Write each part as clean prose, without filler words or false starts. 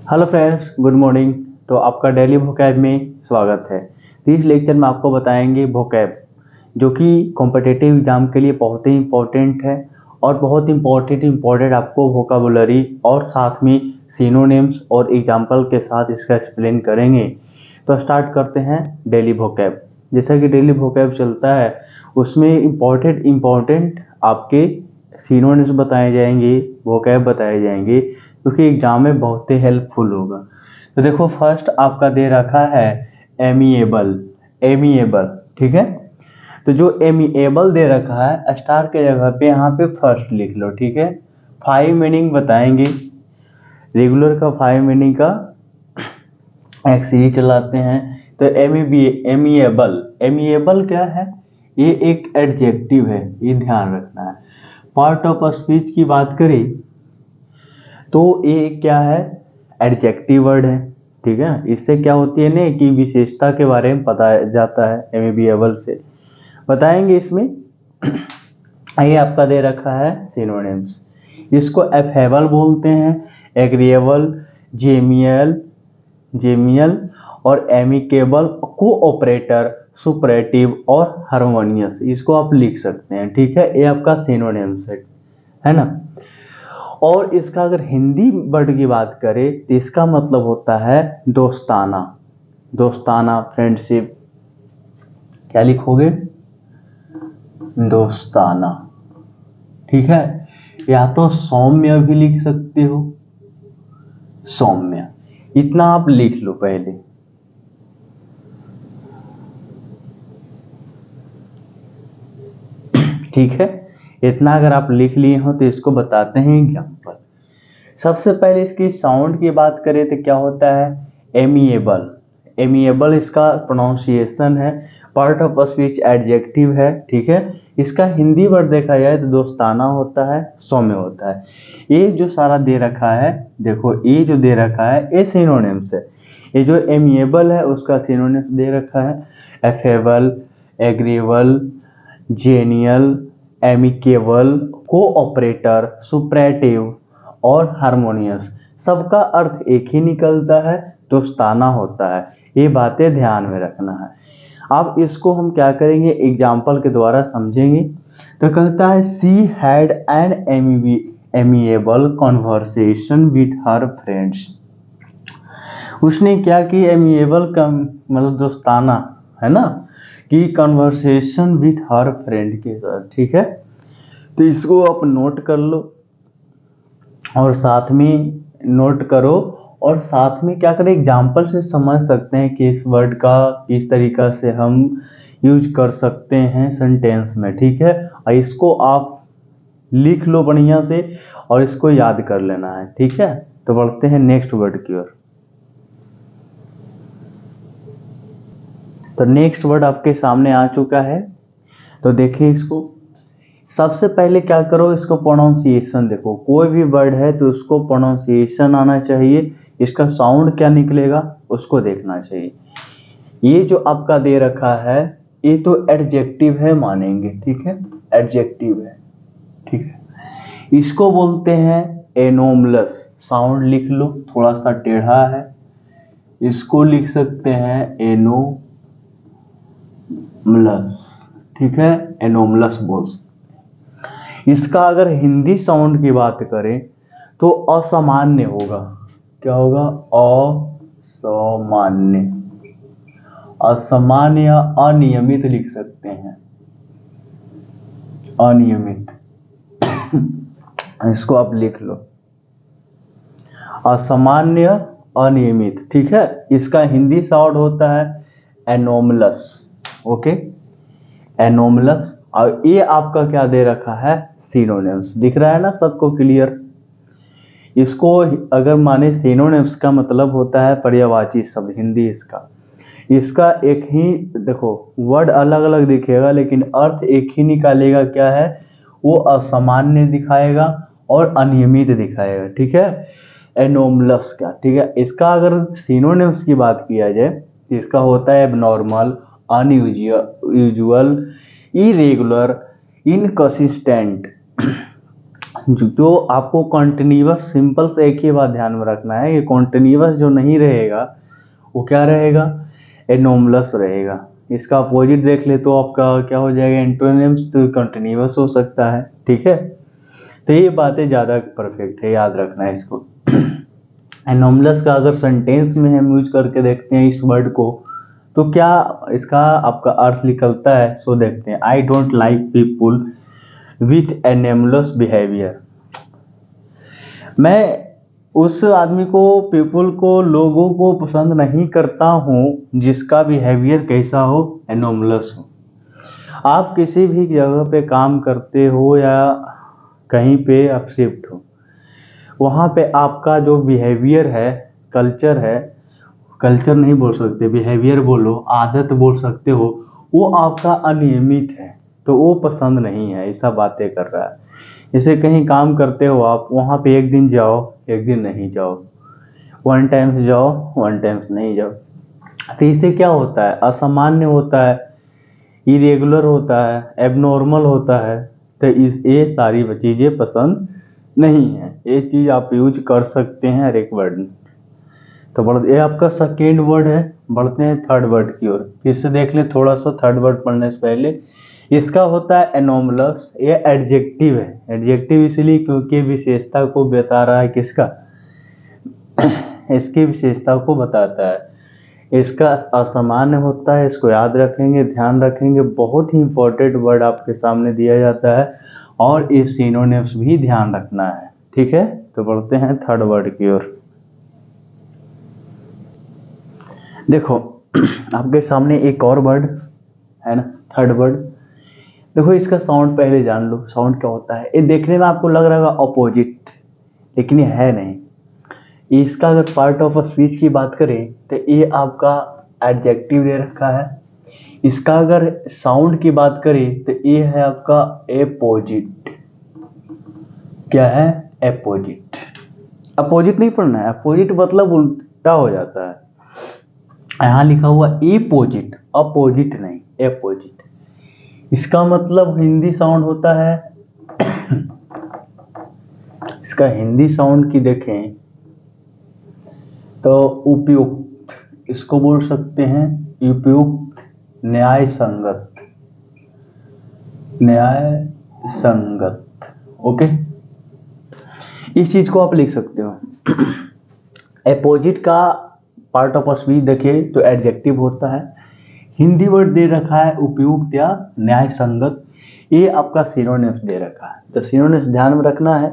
Hello friends, good morning. तो आपका daily vocab में स्वागत है। तो इस लेक्चर में आपको बताएंगे वोकैब, जो कि कॉम्पिटिटिव एग्जाम के लिए बहुत ही इम्पोर्टेंट है और बहुत इम्पोर्टेंट आपको वोकाबुलरी और साथ में सिनोनिम्स और एग्जाम्पल के साथ इसका एक्सप्लेन करेंगे। तो स्टार्ट करते हैं डेली वोकैब। जैसा कि डेली वोकैब चलता है उसमें इम्पोर्टेंट आपके सिनोनिम्स बताए जाएंगे, वोकैब बताए जाएंगे, क्योंकि एग्जाम में बहुत ही हेल्पफुल होगा। तो देखो, फर्स्ट आपका दे रखा है एमिएबल। एमिएबल, ठीक है। तो जो एमिएबल दे रखा है, स्टार के जगह पे यहाँ पे फर्स्ट लिख लो, ठीक है। 5 मीनिंग बताएंगे, रेगुलर का 5 मीनिंग का एक सीरीज चलाते हैं। तो एमिएबल, एमिएबल क्या है? ये एक एडजेक्टिव है, ये ध्यान रखना है। पार्ट ऑफ स्पीच की बात करें तो ये क्या है? एडजेक्टिव वर्ड है, ठीक है। इससे क्या होती है ना कि विशेषता के बारे में पता जाता है। एमिएबल से बताएंगे इसमें। ये आपका दे रखा है सिनोनिम्स। इसको एफेबल बोलते हैं, एग्रीएबल, जेमियल जेमियल और एमिकेबल, कोऑपरेटर, सुपरेटिव और हार्मोनियस, इसको आप लिख सकते हैं, ठीक है। ये आपका सिनोनिम्स है ना। और इसका अगर हिंदी वर्ड की बात करें तो इसका मतलब होता है दोस्ताना। दोस्ताना, फ्रेंडशिप। क्या लिखोगे? दोस्ताना, ठीक है। या तो सौम्य भी लिख सकते हो, सौम्य। इतना आप लिख लो पहले। ठीक है, इतना अगर आप लिख लिए हो तो इसको बताते हैं एग्जाम्पल। सबसे पहले इसकी साउंड की बात करें तो क्या होता है? एमिएबल। एमिएबल इसका प्रोनाउंसिएशन है, पार्ट ऑफ स्पीच एडजेक्टिव है, ठीक है। इसका हिंदी वर्ड देखा जाए तो दोस्ताना होता है, सौम्य होता है। ये जो सारा दे रखा है, देखो ये जो दे रखा है ये सिनोनिम्स है। ये जो एमिएबल है उसका सिनोनिम्स दे रखा है affable, agreeable, genial, amicable, cooperator, superlative और हार्मोनियस। सबका अर्थ एक ही निकलता है, दोस्ताना होता है। ये बातें ध्यान में रखना है। अब इसको हम क्या करेंगे, एग्जाम्पल के द्वारा समझेंगे। तो कहता है she had an amiable conversation with her friends. उसने क्या की? एमिएबल का मतलब दोस्ताना, है ना, कि कन्वर्सेशन विथ हर फ्रेंड के साथ, ठीक है। तो इसको आप नोट कर लो और साथ में नोट करो और साथ में क्या करें, एग्जाम्पल से समझ सकते हैं कि इस वर्ड का किस तरीका से हम यूज कर सकते हैं सेंटेंस में, ठीक है। और इसको आप लिख लो बढ़िया से और इसको याद कर लेना है, ठीक है। तो बढ़ते हैं नेक्स्ट वर्ड की ओर। तो नेक्स्ट वर्ड आपके सामने आ चुका है, तो देखिए इसको। सबसे पहले क्या करो, इसको प्रोनाउंसिएशन देखो। कोई भी वर्ड है तो उसको प्रोनाउंसिएशन आना चाहिए, इसका साउंड क्या निकलेगा उसको देखना चाहिए। ये जो आपका दे रखा है ये तो एडजेक्टिव है मानेंगे, ठीक है, एडजेक्टिव है, ठीक है। इसको बोलते हैं एनोमलस। साउंड लिख लो, थोड़ा सा टेढ़ा है, इसको लिख सकते हैं एनोमलस, ठीक है, एनोमलस बोल। इसका अगर हिंदी साउंड की बात करें तो असामान्य होगा। क्या होगा? असामान्य। असामान्य या अनियमित लिख सकते हैं, अनियमित। इसको आप लिख लो, असामान्य, अनियमित, ठीक है। इसका हिंदी साउंड होता है एनोमलस, ओके, एनोमलस। और ये आपका क्या दे रखा है? सिनोनिम्स। दिख रहा है ना सबको क्लियर? इसको अगर माने सिनोनिम्स का मतलब होता है पर्यायवाची शब्द, हिंदी इसका। इसका एक ही देखो, वर्ड अलग अलग दिखेगा लेकिन अर्थ एक ही निकालेगा। क्या है वो? असामान्य दिखाएगा और अनियमित दिखाएगा, ठीक है, एनोमलस का, ठीक है। इसका अगर सिनोनिम्स की बात किया जाए तो इसका होता है एबनॉर्मल, अनयूजुअल, इरेगुलर, इनकंसिस्टेंट, जो आपको कॉन्टिन्यूअस सिंपल से एक ही बात ध्यान में रखना है कि कॉन्टिन्यूअस जो नहीं रहेगा वो क्या रहेगा, एनोमलस रहेगा। इसका अपोजिट देख ले तो आपका क्या हो जाएगा, एंटोनिम्स, तो कंटिन्यूअस हो सकता है। ठीक है, तो ये बातें ज़्यादा परफेक्ट है, याद रखना है इसको। एनोमलस का अगर सेंटेंस में हम यूज करके देखते हैं इस वर्ड को तो क्या इसका आपका अर्थ निकलता है, सो देखते हैं। I don't like people with anomalous behaviour. मैं उस आदमी को, पीपल को, लोगों को पसंद नहीं करता हूँ जिसका बिहेवियर कैसा हो, एनोमलस हो। आप किसी भी जगह पे काम करते हो या कहीं पे आप शिफ्ट हो, वहाँ पे आपका जो बिहेवियर है, कल्चर है, कल्चर नहीं बोल सकते, बिहेवियर बोलो, आदत बोल सकते हो, वो आपका अनियमित है तो वो पसंद नहीं है, ऐसा बातें कर रहा है। जैसे कहीं काम करते हो आप, वहाँ पे एक दिन जाओ एक दिन नहीं जाओ, वन टाइम्स जाओ वन टाइम्स नहीं जाओ, तो इससे क्या होता है, असामान्य होता है, इरेगुलर होता है, एबनॉर्मल होता है। तो इस ये सारी चीज़ें पसंद नहीं है। ये चीज़ आप यूज कर सकते हैं हर एक वर्ड में। तो ये आपका सेकेंड वर्ड है। बढ़ते हैं थर्ड वर्ड की ओर। फिर से देख लें थोड़ा सा थर्ड वर्ड पढ़ने से पहले। इसका होता है एनोमलस। ये एडजेक्टिव है। एडजेक्टिव इसलिए क्योंकि विशेषता को बता रहा है, किसका, इसकी विशेषता को बताता है। इसका असामान्य होता है, इसको याद रखेंगे, ध्यान रखेंगे। बहुत ही इंपॉर्टेंट वर्ड आपके सामने दिया जाता है और ये सिनोनिम्स भी ध्यान रखना है। ठीक है, तो बढ़ते हैं थर्ड वर्ड की ओर। देखो आपके सामने एक और वर्ड है ना, थर्ड वर्ड। देखो इसका साउंड पहले जान लो, साउंड क्या होता है। ये देखने में आपको लग रहा है अपोजिट, लेकिन ये है नहीं। इसका अगर पार्ट ऑफ स्पीच की बात करें तो ये आपका एडजेक्टिव दे रखा है। इसका अगर साउंड की बात करें तो ये है आपका एपोजिट। क्या है, एपोजिट। अपोजिट नहीं पढ़ना है, अपोजिट मतलब उल्टा हो जाता है। यहाँ लिखा हुआ एपोजिट, अपोजिट नहीं, एपोजिट। इसका मतलब हिंदी साउंड होता है इसका हिंदी साउंड की देखें तो उपयुक्त, इसको बोल सकते हैं उपयुक्त, न्याय संगत, न्याय संगत। ओके, इस चीज को आप लिख सकते हो। एपोजिट का पार्ट ऑफ स्पीच देखिए तो एडजेक्टिव होता है। हिंदी वर्ड दे रखा है उपयुक्त या न्याय संगत। ये आपका सिनोनिम्स दे रखा है, तो सिनोनिम्स ध्यान में रखना है।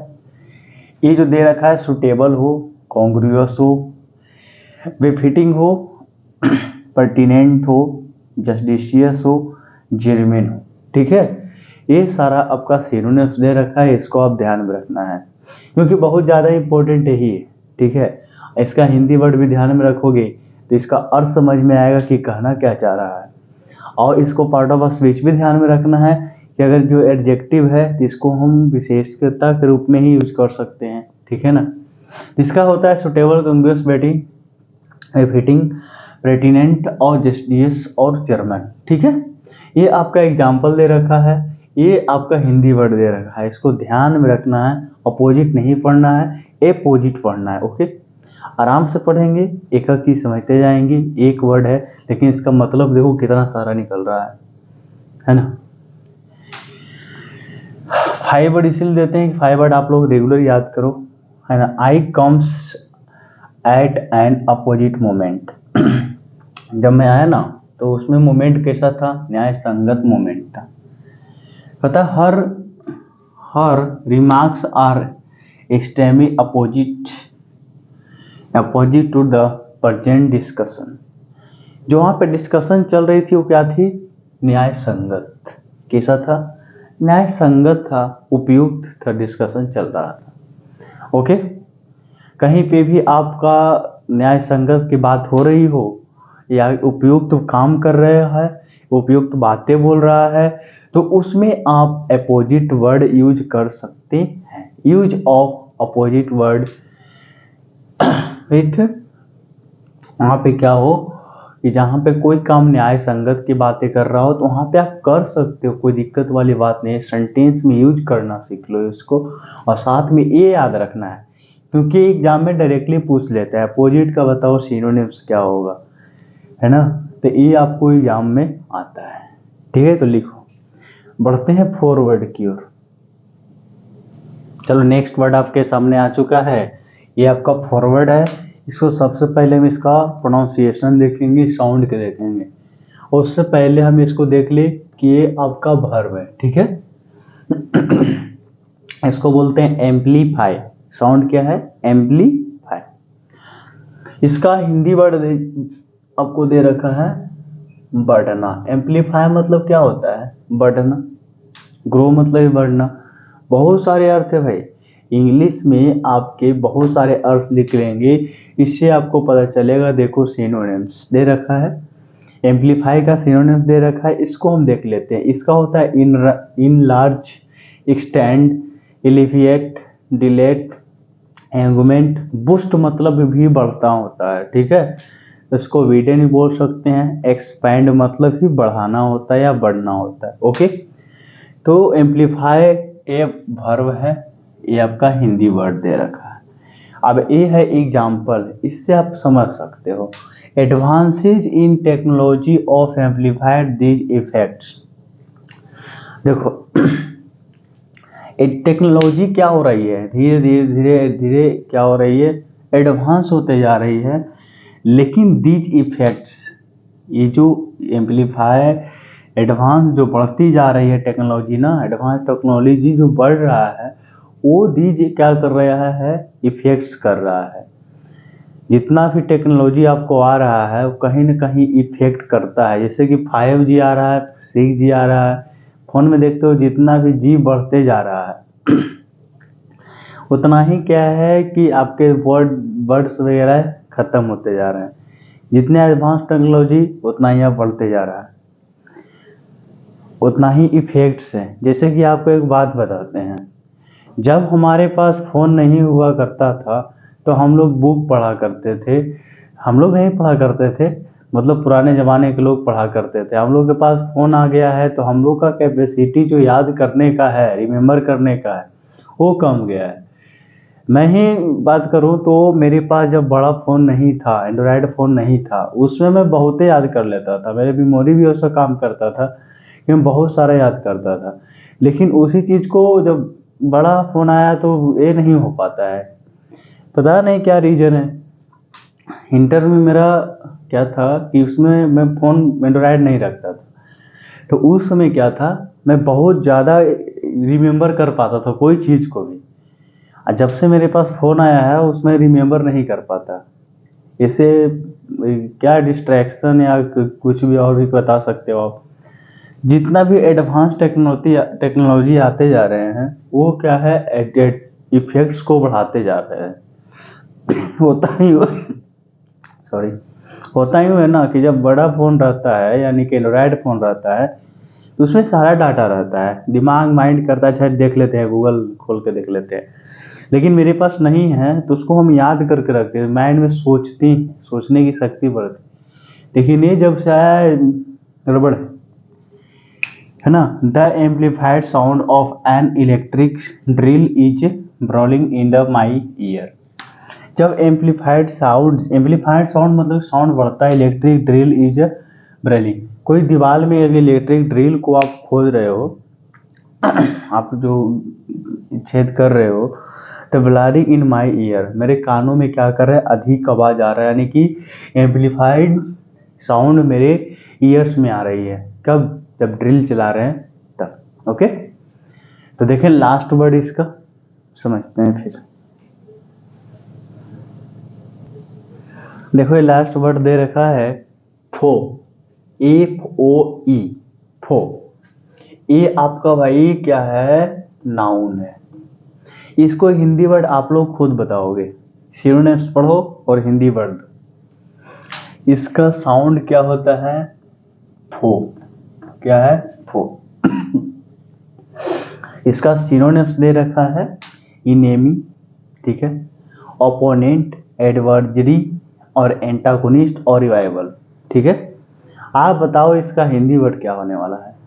ये जो दे रखा है सुटेबल हो, कॉन्ग्रुअस हो, बेफिटिंग हो, पर्टिनेंट हो, जस्टिशियस हो, जेन्युइन हो। ठीक है, ये सारा आपका सिनोनिम्स दे रखा है, इसको आप ध्यान में रखना है क्योंकि बहुत ज़्यादा इंपॉर्टेंट यही है। ठीक है, इसका हिंदी वर्ड भी ध्यान में रखोगे तो इसका अर्थ समझ में आएगा कि कहना क्या चाह रहा है। और इसको पार्ट ऑफ स्पीच भी ध्यान में रखना है कि अगर जो एडजेक्टिव है तो इसको हम विशेषता के रूप में ही यूज कर सकते हैं। ठीक है ना, इसका होता है सुटेबल, कॉन्ग्रुअस, फिटिंग, पर्टिनेंट और जस्टिस और जर्मन। ठीक है, ये आपका एग्जाम्पल दे रखा है, ये आपका हिंदी वर्ड दे रखा है, इसको ध्यान में रखना है। अपोजिट नहीं पढ़ना है, एपोजिट पढ़ना है। ओके, आराम से पढ़ेंगे, एक एक चीज समझते जाएंगे। एक वर्ड है लेकिन इसका मतलब देखो कितना सारा निकल रहा है ना। 5 वर्ड इसलिए देते हैं कि 5 वर्ड आप लोग रेगुलर याद करो, है ना। I comes at an opposite moment. जब मैं आया ना तो उसमें मोमेंट कैसा था, न्याय संगत मोमेंट था। पता, हर remarks are extremely opposite to the present discussion. जो वहाँ पे डिस्कशन चल रही थी वो क्या थी, न्याय संगत। कैसा था, न्याय संगत था, उपयुक्त था, डिस्कशन चल रहा था। ओके, कहीं पे भी आपका न्याय संगत की बात हो रही हो या उपयुक्त काम कर रहे हैं, उपयुक्त बातें बोल रहा है, तो उसमें आप अपोजिट वर्ड यूज कर सकते हैं। यूज ऑफ अपोजिट वर्ड, ठीक है। वहाँ पे क्या हो कि जहाँ पे कोई काम न्याय संगत की बातें कर रहा हो तो वहाँ पे आप कर सकते हो, कोई दिक्कत वाली बात नहीं है। सेंटेंस में यूज करना सीख लो इसको, और साथ में ये याद रखना है क्योंकि एग्जाम में डायरेक्टली पूछ लेता है अपोजिट का बताओ सिनोनिम्स क्या होगा, है ना। तो ये आपको एग्जाम में आता है, ठीक है। तो लिखो, बढ़ते हैं फॉरवर्ड की ओर। चलो नेक्स्ट वर्ड आपके सामने आ चुका है, ये आपका फॉरवर्ड है। इसको सबसे पहले हम इसका प्रोनाउंसिएशन देखेंगे, साउंड के देखेंगे, और उससे पहले हम इसको देख ले कि ये आपका वर्ब है, ठीक है। इसको बोलते हैं एम्पलीफाई। साउंड क्या है? एम्पलीफाई। इसका हिंदी वर्ड आपको दे रखा है बढ़ना। एम्पलीफाई मतलब क्या होता है? बढ़ना। ग्रो मतलब बढ़ना। बहुत सारे अर्थ है भाई, इंग्लिश में आपके बहुत सारे अर्थ लिख लेंगे, इससे आपको पता चलेगा। देखो सिनोनिम्स दे रखा है, एम्पलीफाई का सिनोनिम्स दे रखा है, इसको हम देख लेते हैं। इसका होता है enlarge, extend, alleviate, dilate, augment. Boost मतलब भी बढ़ता होता है, ठीक है। इसको वीडन भी बोल सकते हैं। एक्सपैंड मतलब भी बढ़ाना होता है या बढ़ना होता है, ओके। तो एम्पलीफाई ये वर्ब है, ये आपका हिंदी वर्ड दे रखा है। अब ये है एग्जाम्पल, इससे आप समझ सकते हो। Advances in technology of amplified these effects. देखो टेक्नोलॉजी क्या हो रही है, धीरे धीरे धीरे धीरे क्या हो रही है? एडवांस होते जा रही है। लेकिन दीज इफेक्ट्स, ये जो एम्पलीफाई एडवांस जो बढ़ती जा रही है टेक्नोलॉजी ना, एडवांस टेक्नोलॉजी जो बढ़ रहा है, वो दीज क्या कर रहा है? इफेक्ट्स कर रहा है। जितना भी टेक्नोलॉजी आपको आ रहा है वो कहीं ना कहीं इफेक्ट करता है। जैसे कि 5G आ रहा है, 6G आ रहा है, फोन में देखते हो जितना भी जी बढ़ते जा रहा है उतना ही क्या है कि आपके वर्ड्स वगैरह खत्म होते जा रहे हैं। जितने एडवांस टेक्नोलॉजी उतना ही आप बढ़ते जा रहा है, उतना ही इफेक्ट्स हैं। जैसे कि आपको एक बात बताते हैं, जब हमारे पास फ़ोन नहीं हुआ करता था तो हम लोग बुक पढ़ा करते थे। हम लोग नहीं पढ़ा करते थे, मतलब पुराने ज़माने के लोग पढ़ा करते थे। हम लोग के पास फ़ोन आ गया है तो हम लोग का कैपेसिटी जो याद करने का है, रिमेम्बर करने का है, वो कम गया है। मैं ही बात करूं तो मेरे पास जब बड़ा फ़ोन नहीं था, एंड्रॉयड फ़ोन नहीं था, उसमें मैं बहुत याद कर लेता था। मेरी मेमोरी भी उसका काम करता था कि मैं बहुत सारा याद करता था। लेकिन उसी चीज़ को जब बड़ा फ़ोन आया तो ये नहीं हो पाता है, पता नहीं क्या रीज़न है। इंटर में मेरा क्या था कि उसमें मैं फ़ोन एंड्रॉयड नहीं रखता था, तो उस समय क्या था, मैं बहुत ज़्यादा रिमेम्बर कर पाता था कोई चीज़ को भी। जब से मेरे पास फ़ोन आया है उसमें रिमेम्बर नहीं कर पाता। इसे क्या डिस्ट्रैक्शन या कुछ भी और भी बता सकते हो आप। जितना भी एडवांस टेक्नोलॉजी आते जा रहे हैं वो क्या है, इफेक्ट्स को बढ़ाते जा रहे हैं। होता ही सॉरी होता ही है ना कि जब बड़ा फ़ोन रहता है, यानी कि एंड्रॉयड फ़ोन रहता है, तो उसमें सारा डाटा रहता है। दिमाग माइंड करता है, शायद देख लेते हैं, गूगल खोल के देख लेते हैं। लेकिन मेरे पास नहीं है तो उसको हम याद करके रखते हैं, माइंड में सोचने की शक्ति बढ़ती। लेकिन ये जब से आया है, गड़बड़ है ना। The amplified sound of an electric drill is brawling in the my ear. जब एम्पलीफाइड साउंड मतलब साउंड बढ़ता है, इलेक्ट्रिक ड्रिल इज ब्रेलिंग। कोई दीवार में अगर इलेक्ट्रिक ड्रिल को आप खोद रहे हो, आप जो छेद कर रहे हो, तो ब्लारिंग इन माई ईयर, मेरे कानों में क्या कर रहा है, अधिक आवाज़ आ रहा है। यानी कि एम्पलीफाइड साउंड मेरे ईयर्स में आ रही है। कब? जब ड्रिल चला रहे हैं तब, ओके। तो देखें लास्ट वर्ड इसका समझते हैं फिर। देखो ये लास्ट वर्ड दे रखा है फो, FOE, फो। ये आपका भाई क्या है, नाउन है। इसको हिंदी वर्ड आप लोग खुद बताओगे, सिनोनिम्स पढ़ो और हिंदी वर्ड। इसका साउंड क्या होता है, फो। क्या है, फो। इसका सिनोनिम्स दे रखा है इनेमी, ठीक है, ओपोनेंट, एडवर्जरी और एंटागोनिस्ट और रिवाइवल। ठीक है। आप बताओ इसका हिंदी वर्ड क्या होने वाला है।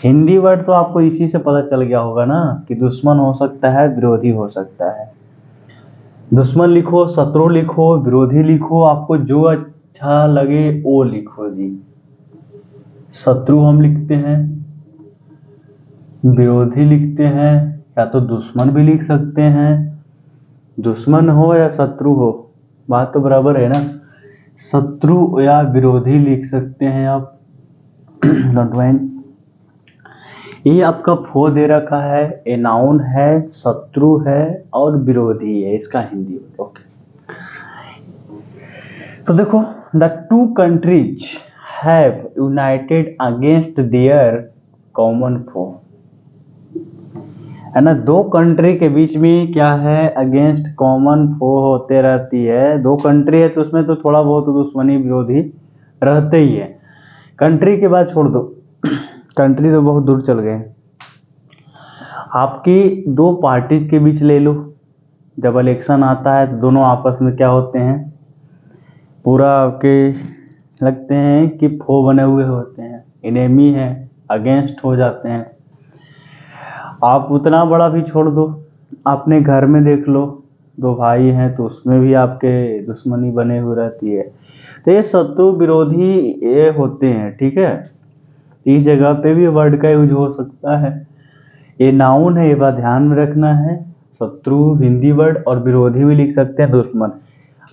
हिंदी वर्ड तो आपको इसी से पता चल गया होगा ना कि दुश्मन हो सकता है, विरोधी हो सकता है। दुश्मन लिखो, शत्रु लिखो, विरोधी लिखो, आपको जो अच्छा लगे वो लिखो जी। शत्रु हम लिखते हैं, विरोधी लिखते हैं, या तो दुश्मन भी लिख सकते हैं। दुश्मन हो या शत्रु हो, बात तो बराबर है ना। शत्रु या विरोधी लिख सकते हैं आप। Don't mind. ये आपका फो दे रखा है, ए नाउन है, शत्रु है और विरोधी है, इसका हिंदी। ओके, तो देखो, the two countries have united against their common foe, है ना। दो कंट्री के बीच में क्या है, अगेंस्ट कॉमन फो होते रहती है। दो कंट्री है तो उसमें तो थोड़ा बहुत दुश्मनी विरोधी रहते ही है। कंट्री के बाद छोड़ दो, कंट्री तो बहुत दूर चल गए। आपकी दो पार्टीज के बीच ले लो, जब इलेक्शन आता है तो दोनों आपस में क्या होते हैं, पूरा आपके लगते हैं कि फो बने हुए होते हैं, इनेमी है, अगेंस्ट हो जाते हैं। आप उतना बड़ा भी छोड़ दो, अपने घर में देख लो, दो भाई हैं तो उसमें भी आपके दुश्मनी बने हुए रहती है। तो ये शत्रु विरोधी ये होते हैं, ठीक है। इस जगह पे भी वर्ड का यूज हो सकता है। ये नाउन है, ये बात ध्यान में रखना है। शत्रु हिंदी वर्ड और विरोधी भी लिख सकते हैं, दुश्मन।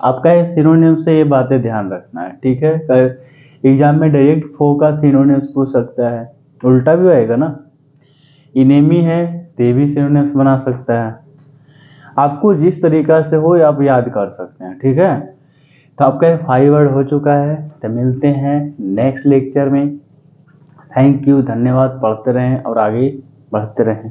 आपका ये सिनोनिम से ये बातें ध्यान रखना है, ठीक है। एग्जाम में डायरेक्ट फो का सिनोनिम्स पूछ सकता है, उल्टा भी आएगा ना। इनेमी है तो ये भी सिनोनिम्स बना सकता है। आपको जिस तरीका से हो आप याद कर सकते हैं, ठीक है। तो आपका ये 5 वर्ड हो चुका है। तो मिलते हैं नेक्स्ट लेक्चर में। थैंक यू, धन्यवाद। पढ़ते रहें और आगे बढ़ते रहें।